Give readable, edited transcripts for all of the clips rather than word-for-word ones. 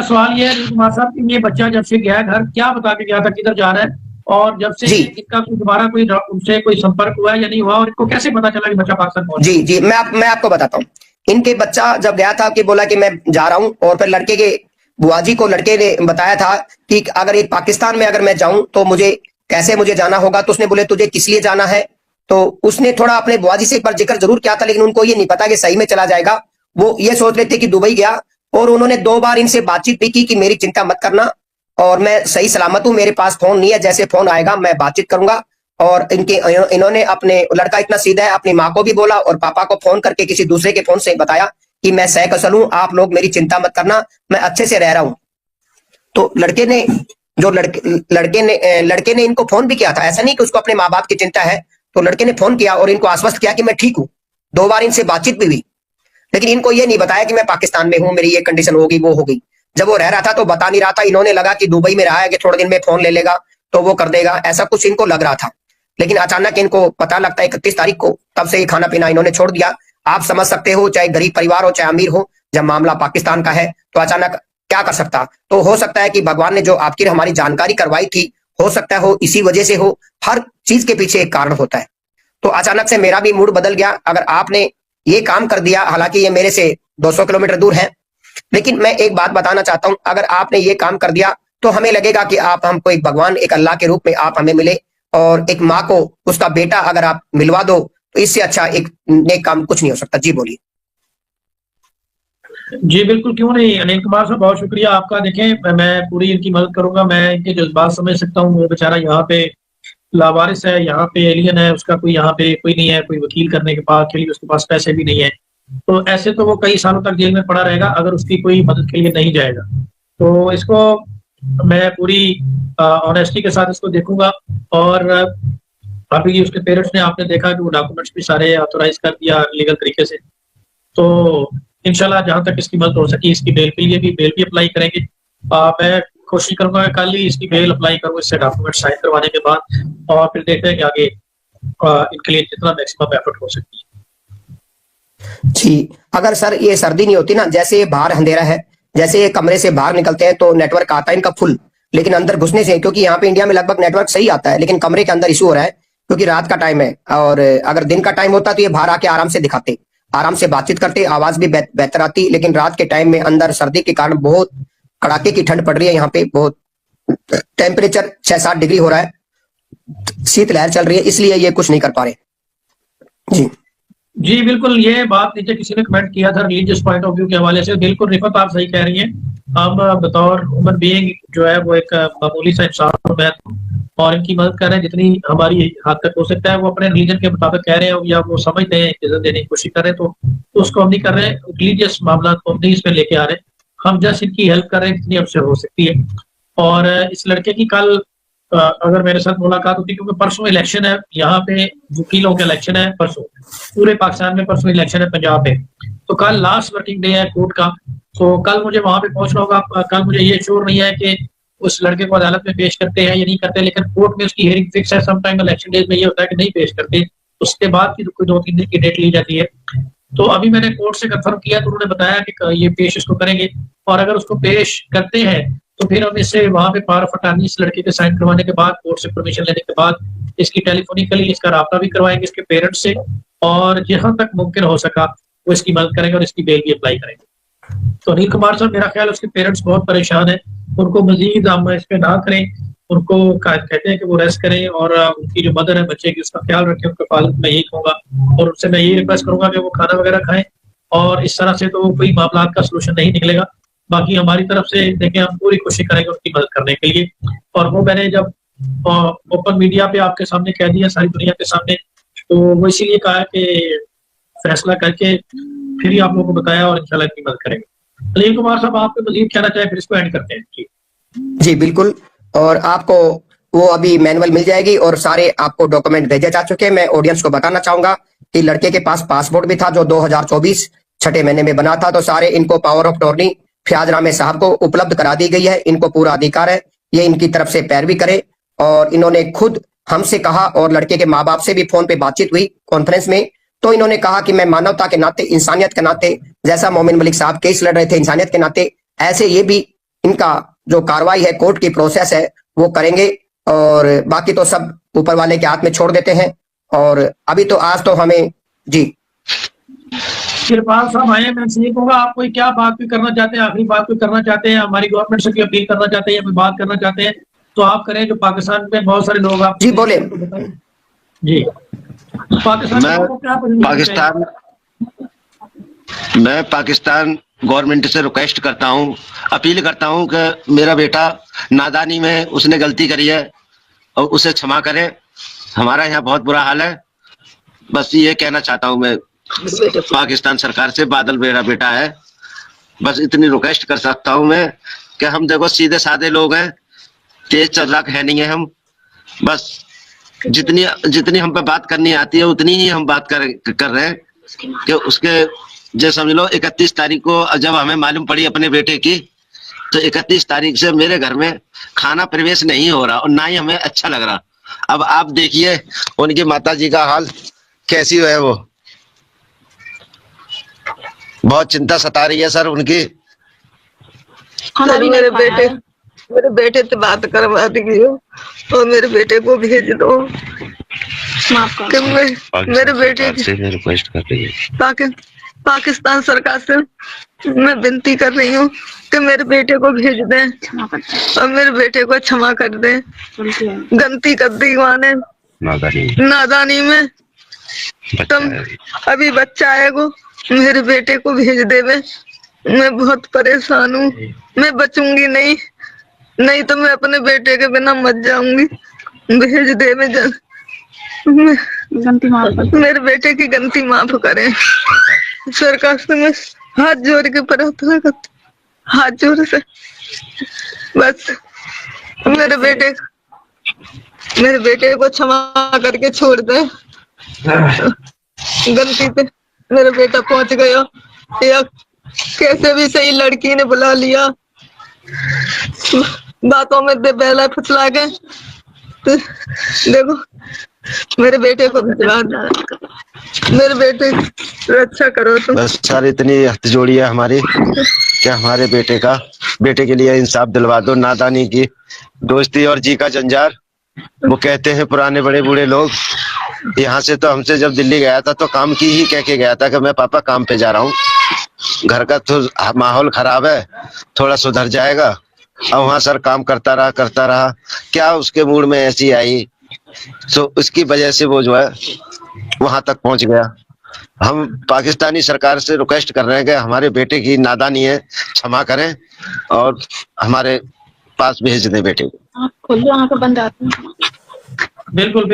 सवाल ये है अनिल कुमार साहब कि ये बच्चा जब से गया है घर, क्या बता के गया था किधर जा रहा है, और जब से जी इनका दोबारा कोई उनसे कोई संपर्क हुआ है या नहीं हुआ, और इनको कैसे पता चला कि बच्चा पाकिस्तान पहुंच जी जी मैं आपको बताता हूँ। इनके बच्चा जब गया था कि बोला कि मैं जा रहा हूं, और फिर लड़के के बुआ जी को लड़के ने बताया था कि अगर एक पाकिस्तान में अगर मैं जाऊं तो मुझे जाना होगा। तो उसने बोले तुझे किस लिए जाना है, तो उसने थोड़ा अपने बुआ जी से एक बार जिक्र जरूर किया था, लेकिन उनको ये नहीं पता कि सही में चला जाएगा। वो ये सोच रहे थे कि दुबई गया, और उन्होंने 2 बार इनसे बातचीत भी की कि मेरी चिंता मत करना और मैं सही सलामत हूं, मेरे पास फोन नहीं है, जैसे फोन आएगा मैं बातचीत करूंगा। और इन्होंने अपने लड़का इतना सीधा है, अपनी माँ को भी बोला और पापा को फोन करके किसी दूसरे के फोन से बताया कि मैं सहकुशल हूं, आप लोग मेरी चिंता मत करना, मैं अच्छे से रह रहा हूं। तो लड़के ने इनको फोन भी किया था, ऐसा नहीं कि उसको अपने माँ बाप की चिंता है। तो लड़के ने फोन किया और इनको आश्वस्त किया कि मैं ठीक हूं। 2 बार इनसे बातचीत भी हुई, लेकिन इनको ये नहीं बताया कि मैं पाकिस्तान में हूं, मेरी ये कंडीशन होगी वो होगी। जब वो रह रहा था तो बता नहीं रहा था, इन्होंने लगा कि दुबई में रहा है कि थोड़े दिन में फोन ले लेगा तो वो कर देगा, ऐसा कुछ इनको लग रहा था। लेकिन अचानक इनको पता लगता है 31 तारीख को, तब से ये खाना पीना इन्होंने छोड़ दिया। आप समझ सकते हो, चाहे गरीब परिवार हो चाहे अमीर हो, जब मामला पाकिस्तान का है तो अचानक क्या कर सकता। तो हो सकता है कि भगवान ने जो आपकी हमारी जानकारी करवाई थी, हो सकता हो इसी वजह से हो। हर चीज के पीछे एक कारण होता है। तो अचानक से मेरा भी मूड बदल गया। अगर आपने ये काम कर दिया, हालांकि ये मेरे से 200 किलोमीटर दूर है, लेकिन मैं एक बात बताना चाहता हूं, अगर आपने ये काम कर दिया तो हमें लगेगा कि आप हमको एक भगवान, एक अल्लाह के रूप में आप हमें मिले, और एक माँ को उसका बेटा अगर आप मिलवा दो तो इससे अच्छा एक नेक काम कुछ नहीं हो सकता। जी बोलिए। जी बिल्कुल, क्यों नहीं अनिल कुमार साहब, बहुत शुक्रिया आपका। देखें, मैं पूरी इनकी मदद करूंगा, मैं इनके जज्बात समझ सकता हूँ। वो बेचारा यहाँ पे लावारिस है, यहाँ पे एलियन है, उसका कोई यहाँ पे कोई नहीं है, कोई वकील करने के पास के लिए उसके पास पैसे भी नहीं है। तो ऐसे तो वो कई सालों तक जेल में पड़ा रहेगा अगर उसकी कोई मदद के लिए नहीं जाएगा। तो इसको मैं पूरी ऑनेस्टी के साथ इसको देखूंगा। और अभी उसके पेरेंट्स ने, आपने देखा कि वो डॉक्यूमेंट्स भी सारे ऑथोराइज कर दिया लीगल तरीके से। तो इंशाल्लाह जहां तक इसकी मदद हो सकी, इसकी बेल के लिए भी बेल भी अप्लाई करेंगे। मैं कोशिश करूंगा कल ही इसकी बेल अप्लाई करूँ, इससे डॉक्यूमेंट साइन करवाने के बाद, और फिर देखते हैं कि आगे इनके लिए जितना मैक्सिमम एफर्ट हो सकती है। जी, अगर सर ये सर्दी नहीं होती ना, जैसे ये बाहर अंधेरा है, जैसे ये कमरे से बाहर निकलते हैं तो नेटवर्क आता है इनका फुल, लेकिन अंदर घुसने से, क्योंकि यहाँ पे इंडिया में लगभग नेटवर्क सही आता है, लेकिन कमरे के अंदर इशू हो रहा है क्योंकि रात का टाइम है। और अगर दिन का टाइम होता तो ये बाहर आके आराम से दिखाते, आराम से बातचीत करते, आवाज भी बेहतर आती। लेकिन रात के टाइम में अंदर सर्दी के कारण बहुत कड़ाके की ठंड पड़ रही है, यहाँ पे बहुत टेम्परेचर 6-7 डिग्री हो रहा है, शीतलहर चल रही है, इसलिए ये कुछ नहीं कर पा रहे। जी जी बिल्कुल, ये बात नीचे किसी ने कमेंट किया था रिलीजियस पॉइंट ऑफ व्यू के हवाले से। बिल्कुल रिफत, आप सही कह रही हैं। हम बतौर ह्यूमन बीइंग जो है वो एक मामूली सा इंसान है, और इनकी मदद कर रहे हैं जितनी हमारी हद तक हो सकता है। वो अपने रिलीजन के मुताबिक कह रहे हैं या वो समझते हैं, इज्जत देने की कोशिश कर रहे हैं, तो उसको हम नहीं कर रहे हैं। रिलीजियस मामला को हम नहीं इसमें लेके आ रहे, हम जस्ट इनकी हेल्प कर रहे हैं जितनी हमसे हो सकती है। और इस लड़के की कल अगर मेरे साथ मुलाकात होती, क्योंकि परसों इलेक्शन है यहाँ पे, वकीलों का इलेक्शन है परसों, पूरे पाकिस्तान में परसों इलेक्शन है पंजाब में। तो कल लास्ट वर्किंग डे है कोर्ट का, तो कल मुझे वहां पे पहुंचना होगा। कल मुझे ये श्योर नहीं है कि उस लड़के को अदालत में पेश करते हैं या नहीं करते, लेकिन कोर्ट में उसकी हियरिंग फिक्स है। समटाइम इलेक्शन डेज में ये होता है कि नहीं पेश करते, उसके बाद की कोई 2-3 दिन की डेट ली जाती है। तो अभी मैंने कोर्ट से कंफर्म किया, तो उन्होंने बताया कि ये पेश इसको करेंगे, और अगर उसको पेश करते हैं तो फिर हम इससे वहां पे पावर ऑफ अटॉर्नी इस लड़के के साइन करवाने के बाद, कोर्ट से परमिशन लेने के बाद, इसकी टेलीफोनिकली इसका राब्ता भी करवाएंगे इसके पेरेंट्स से, और जहां तक मुमकिन हो सका वो इसकी मदद करेंगे और इसकी बेल भी अप्लाई करेंगे। तो अनिल कुमार साहब, मेरा ख्याल उसके पेरेंट्स बहुत परेशान है, उनको मजीद हम इस पे ना करें, उनको कहते हैं कि वो रेस्ट करें, और उनकी जो मदर है बच्चे की, उसका ख्याल रखें, उनके पालन में यही कहूंगा। और उनसे मैं यही रिक्वेस्ट करूंगा कि वो खाना वगैरह खाएं, और इस तरह से तो कोई मामला का सोल्यूशन नहीं निकलेगा। बाकी हमारी तरफ से देखें, हम पूरी कोशिश करेंगे उनकी मदद करने के लिए। और वो मैंने जब ओपन मीडिया पे आपके सामने कह दिया, सारी दुनिया के सामने, तो वो इसीलिए कहा कि फैसला करके फिर ही आप लोगों को बताया, और इंशाल्लाह इनकी मदद करेंगे। अनिल कुमार साहब, आप मजीद कहना चाहें, फिर इसको एंड करते हैं। जी जी बिल्कुल, और आपको वो अभी मैनुअल मिल जाएगी और सारे आपको डॉक्यूमेंट भेजे जा चुके हैं। मैं ऑडियंस को बताना चाहूंगा कि लड़के के पास पासपोर्ट भी था जो 2024 छठे महीने में बना था। तो सारे इनको पावर ऑफ अटॉर्नी फयाज रामे साहब को उपलब्ध करा दी गई है, इनको पूरा अधिकार है, ये इनकी तरफ से पैरवी करे। और इन्होंने खुद हमसे कहा, और लड़के के माँ बाप से भी फोन पे बातचीत हुई कॉन्फ्रेंस में, तो इन्होंने कहा कि मैं मानवता के नाते, इंसानियत के नाते, जैसा मोमिन मलिक साहब केस लड़ रहे थे इंसानियत के नाते, ऐसे ये भी इनका जो कार्रवाई है, कोर्ट की प्रोसेस है, वो करेंगे। और बाकी तो सब ऊपर वाले के हाथ में छोड़ देते हैं। और अभी तो आज तो हमें जी कृपाल साहब आए, मैं सही कहूँगा, आप कोई क्या बात भी करना चाहते हैं, आखिरी बात कोई करना चाहते हैं, हमारी गवर्नमेंट से भी अपील करना चाहते हैं या कोई बात करना चाहते हैं तो आप करें। जो पाकिस्तान में बहुत सारे लोग आप जी बोले। जी, पाकिस्तान मैं को क्या पसंद पाकिस्तान मैं पाकिस्तान गवर्नमेंट से रिक्वेस्ट करता हूँ, अपील करता हूँ कि मेरा बेटा नादानी में उसने गलती करी है और उसे क्षमा करें। हमारा यहाँ बहुत बुरा हाल है। बस ये कहना चाहता हूँ मैं पाकिस्तान सरकार से, बादल मेरा बेटा है, बस इतनी रिक्वेस्ट कर सकता हूँ मैं कि हम देखो सीधे साधे लोग हैं, तेज चलाक है नहीं है हम। बस जितनी जितनी हम पे बात करनी आती है उतनी ही हम बात कर रहे हैं कि उसके जो समझ लो 31 तारीख को जब हमें मालूम पड़ी अपने बेटे की, तो 31 तारीख से मेरे घर में खाना प्रवेश नहीं हो रहा और ना ही हमें अच्छा लग रहा। अब आप देखिए उनकी माता जी का हाल कैसी है, वो बहुत चिंता सता रही है सर उनकी। सर मेरे बेटे से बात करवा दीजिए और मेरे बेटे को भेज दो। कि मेरे बेटे से रिक्वेस्ट कर रही है पाकिस्तान सरकार से मैं विनती कर रही हूँ कि मेरे बेटे को भेज दें और मेरे बेटे को क्षमा कर दें। गलती कर दी माने नादानी में। तुम अभी बच्चा है वो, मेरे बेटे को भेज दे। मैं बहुत परेशान हूँ, मैं बचूंगी नहीं तो मैं अपने बेटे के बिना मर जाऊंगी। भेज दे। गलती माफ कर, मेरे बेटे की गलती माफ करें। सरकार से मैं हाथ जोड़ के प्रार्थना करती, हाथ जोड़ से बस मेरे बेटे को क्षमा करके छोड़ दे। गलती पे मेरा बेटा पहुंच गया, या कैसे भी सही लड़की ने बुला लिया, बातों में बेला फुसला के। तो देखो मेरे बेटे को भिजवा दो, मेरे बेटे की रक्षा करो तुम। बस सर इतनी हथ जोड़ी है हमारी कि हमारे बेटे के लिए इंसाफ दिलवा दो। नादानी की दोस्ती और जी का जंजार, वो कहते हैं पुराने बड़े बूढ़े लोग। यहाँ से तो हमसे जब दिल्ली गया था तो काम की ही कह के गया था कि मैं पापा काम पे जा रहा हूँ, घर का तो माहौल खराब है, थोड़ा सुधर जाएगा। और वहाँ सर काम करता रहा, क्या उसके मूड में ऐसी आई, तो उसकी वजह से वो जो है वहां तक पहुंच गया। हम पाकिस्तानी सरकार से रिक्वेस्ट कर रहे हैं कि हमारे बेटे की नादानी है, क्षमा करें और हमारे पास भेज दें बेटे को। खोल दो आंखें बंद आती हैं। बिल्कुल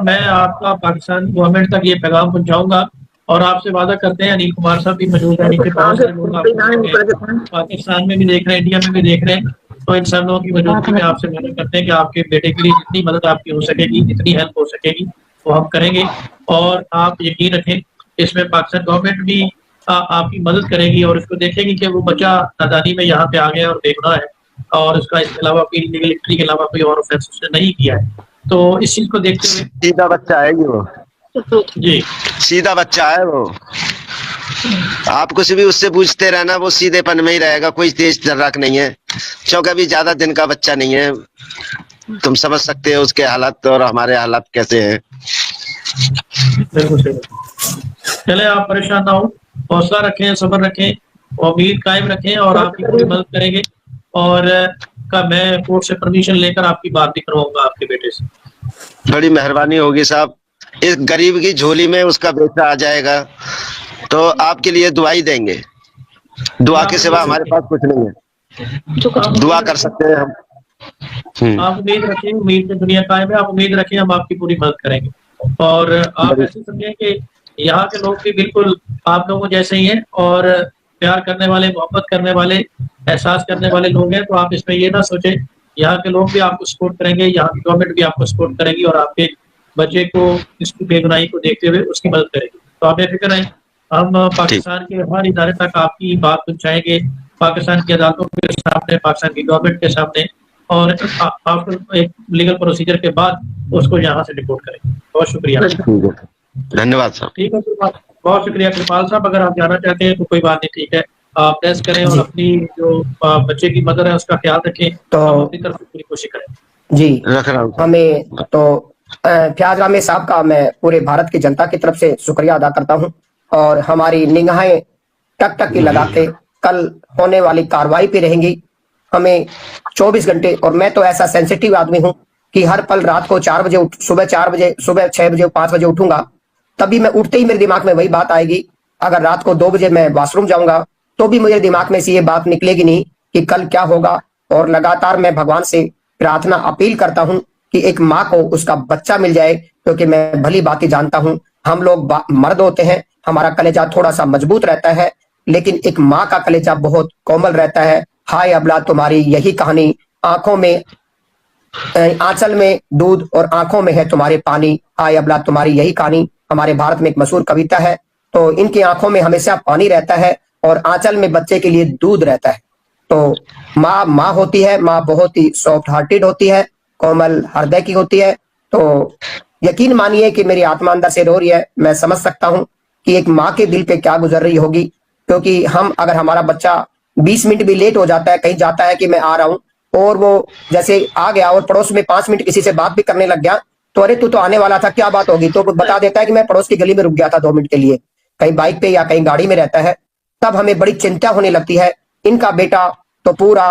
मैं आपका पाकिस्तान गवर्नमेंट तक ये पैगाम पहुंचाऊंगा और आपसे वादा करते हैं। अनिल कुमार साहब भी मौजूद है, नीचे बहुत सारे लोग आपको पाकिस्तान में भी देख रहे हैं, इंडिया में भी देख रहे हैं। तो इन सब लोगों की मौजूदगी में आपसे वादा करते हैं कि आपके बेटे के लिए जितनी मदद आपकी हो सकेगी, जितनी हेल्प हो सकेगी वो हम करेंगे। और आप यकीन रखें इसमें पाकिस्तान गवर्नमेंट भी आपकी मदद करेगी और उसको देखेगी कि वो बच्चा नादानी में यहाँ पे आ गया और देखना है, और उसका इसके अलावा कोई लीगल हिस्ट्री के अलावा कोई और ऑफेंस उसने नहीं किया है। तो इस चीज को देखते हुए सीधा बच्चा है वो, जी सीधा बच्चा है वो। आप कुछ भी उससे पूछते रहना, वो सीधेपन में ही रहेगा, कोई तेज तर्राक नहीं है, क्योंकि अभी ज्यादा दिन का बच्चा नहीं है। तुम समझ सकते हो उसके हालात और हमारे हालात कैसे हैं। बिल्कुल सही। चले आप परेशान ना हो, हौसला रखें, सब्र रखें, उम्मीद कायम रखें और आपकी पूरी मदद करेंगे। और मैं कोर्ट से परमिशन लेकर आपकी बात भी करवाऊंगा आपके बेटे से। बड़ी मेहरबानी होगी साहब। इस गरीब की झोली में उसका बेटा आ जाएगा तो आपके लिए दुआ ही देंगे। दुआ के सिवा हमारे पास कुछ नहीं है, दुआ कर सकते हैं हम। आप उम्मीद रखें, उम्मीद में दुनिया कायम है। आप उम्मीद रखें, हम आपकी पूरी मदद करेंगे। और आप ऐसे समझें कि यहाँ के लोग भी बिल्कुल आप लोगों जैसे ही हैं और प्यार करने वाले, मोहब्बत करने वाले, एहसास करने वाले लोग हैं। तो आप इसमें ये ना सोचें, यहाँ के लोग भी आपको सपोर्ट करेंगे, यहाँ की गवर्नमेंट भी आपको सपोर्ट करेगी और आपके बच्चे को इसकी बेगुनाही को देखते हुए उसकी मदद करेगी। तो आप बेफिक्र रहें, हम पाकिस्तान के हर इदारे तक आपकी बात पहुंचाएंगे, पाकिस्तान की अदालतों के सामने, पाकिस्तान की गवर्नमेंट के सामने, और आफ्टर एक लीगल प्रोसीजर के बाद उसको यहाँ से रिपोर्ट करेंगे। बहुत शुक्रिया, धन्यवाद साहब। ठीक है, बहुत शुक्रिया कृपाल साहब। अगर आप जाना चाहते हैं तो कोई बात नहीं, ठीक है, आप रेस्ट करें और जी। अपनी जो बच्चे की मदर है उसका ख्याल रखें। तो- हम अपनी तरफ से पूरी कोशिश करें। जी रख रहा हूँ। हमें तो फयाज रामे साहब का मैं पूरे भारत की जनता की तरफ से शुक्रिया अदा करता हूं और हमारी निगाहें टक टक की लगा के कल होने वाली कार्रवाई पे रहेंगी। हमें 24 घंटे, और मैं तो ऐसा सेंसिटिव आदमी हूं कि हर पल रात को 4 बजे सुबह 4 बजे, सुबह 6 बजे, 5 बजे उठूंगा, तभी मैं उठते ही मेरे दिमाग में वही बात आएगी। अगर रात को 2 बजे मैं वॉशरूम जाऊंगा तो भी मेरे दिमाग में से ये बात निकलेगी नहीं कि कल क्या होगा। और लगातार मैं भगवान से प्रार्थना अपील करता हूं कि एक माँ को उसका बच्चा मिल जाए, क्योंकि मैं भली बात जानता हूं हम लोग मर्द होते हैं, हमारा कलेजा थोड़ा सा मजबूत रहता है, लेकिन एक माँ का कलेजा बहुत कोमल रहता है। हाय अबला तुम्हारी यही कहानी, आंखों में आंचल में दूध और आंखों में है तुम्हारे पानी, हाय अबला तुम्हारी यही कहानी हमारे भारत में एक मशहूर कविता है। तो इनकी आंखों में हमेशा पानी रहता है और आंचल में बच्चे के लिए दूध रहता है। तो माँ होती है, माँ बहुत ही सॉफ्ट हार्टेड होती है, कोमल हृदय की होती है। तो यकीन मानिए कि मेरी आत्मा अंदर से रो रही है। मैं समझ सकता हूं कि एक माँ के दिल पे क्या गुजर रही होगी, क्योंकि हम अगर हमारा बच्चा 20 मिनट भी लेट हो जाता है, कहीं जाता है कि मैं आ रहा हूं, और वो जैसे आ गया और पड़ोस में 5 मिनट किसी से बात भी करने लग गया, तो अरे तू तो आने वाला था, क्या बात होगी, तो बता देता है कि मैं पड़ोस की गली में रुक गया था 2 मिनट के लिए, कहीं बाइक पे या कहीं गाड़ी में रहता है। तब हमें बड़ी चिंता होने लगती है। इनका बेटा तो पूरा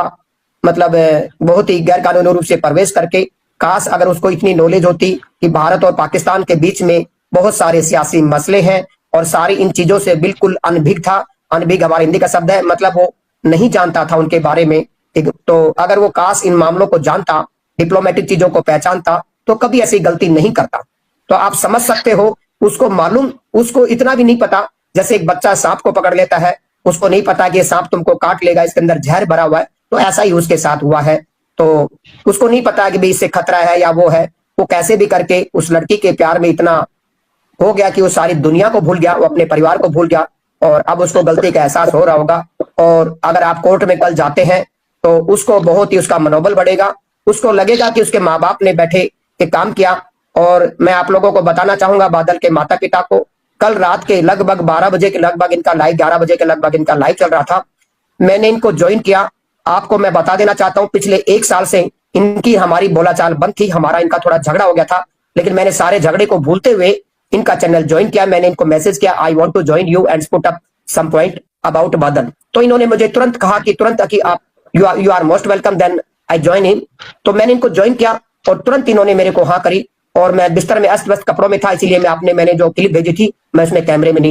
मतलब बहुत ही गैर कानूनी रूप से प्रवेश करके, काश अगर उसको इतनी नॉलेज होती कि भारत और पाकिस्तान के बीच में बहुत सारे सियासी मसले हैं और सारी इन चीजों से बिल्कुल अनभिज्ञ था। अनभिज्ञ हमारे हिंदी का शब्द है, मतलब वो नहीं जानता था उनके बारे में। तो अगर वो काश इन मामलों को जानता, डिप्लोमेटिक चीजों को पहचानता, तो कभी ऐसी गलती नहीं करता। तो आप समझ सकते हो, उसको मालूम, उसको इतना भी नहीं पता, जैसे एक बच्चा सांप को पकड़ लेता है, उसको नहीं पता कि ये सांप तुमको काट लेगा, इसके अंदर जहर भरा हुआ है, तो ऐसा ही उसके साथ हुआ है। तो उसको नहीं पता कि भाई इससे खतरा है या वो है। वो कैसे भी करके उस लड़की के प्यार में इतना हो गया कि वो सारी दुनिया को भूल गया, वो अपने परिवार को भूल गया, और अब उसको गलती का एहसास हो रहा होगा। और अगर आप कोर्ट में कल जाते हैं तो उसको बहुत ही उसका मनोबल बढ़ेगा, उसको लगेगा कि उसके माँ बाप ने बैठे एक काम किया। और मैं आप लोगों को बताना चाहूंगा, बादल के माता पिता को, कल रात के लगभग 12 बजे के लगभग इनका लाइव, 11 बजे के लगभग इनका लाइव चल रहा था, मैंने इनको ज्वाइन किया। आपको मैं बता देना चाहता हूं, पिछले 1 साल से इनकी हमारी बोलाचाल बंद थी, हमारा इनका थोड़ा झगड़ा हो गया था, लेकिन मैंने सारे झगड़े को भूलते हुए इनका चैनल ज्वाइन किया। मैंने इनको मैसेज किया, I want to join you and put up some point about Badal. तो इन्होंने मुझे तुरंत कहा कि तुरंत कि आप you are most welcome, then I join him. तो मैंने इनको ज्वाइन किया और तुरंत इन्होंने मेरे को हाँ करी। और मैं बिस्तर में अस्त व्यस्त कपड़ों में था, इसीलिए मैंने जो क्लिप भेजी थी मैं उसमें कैमरे में नहीं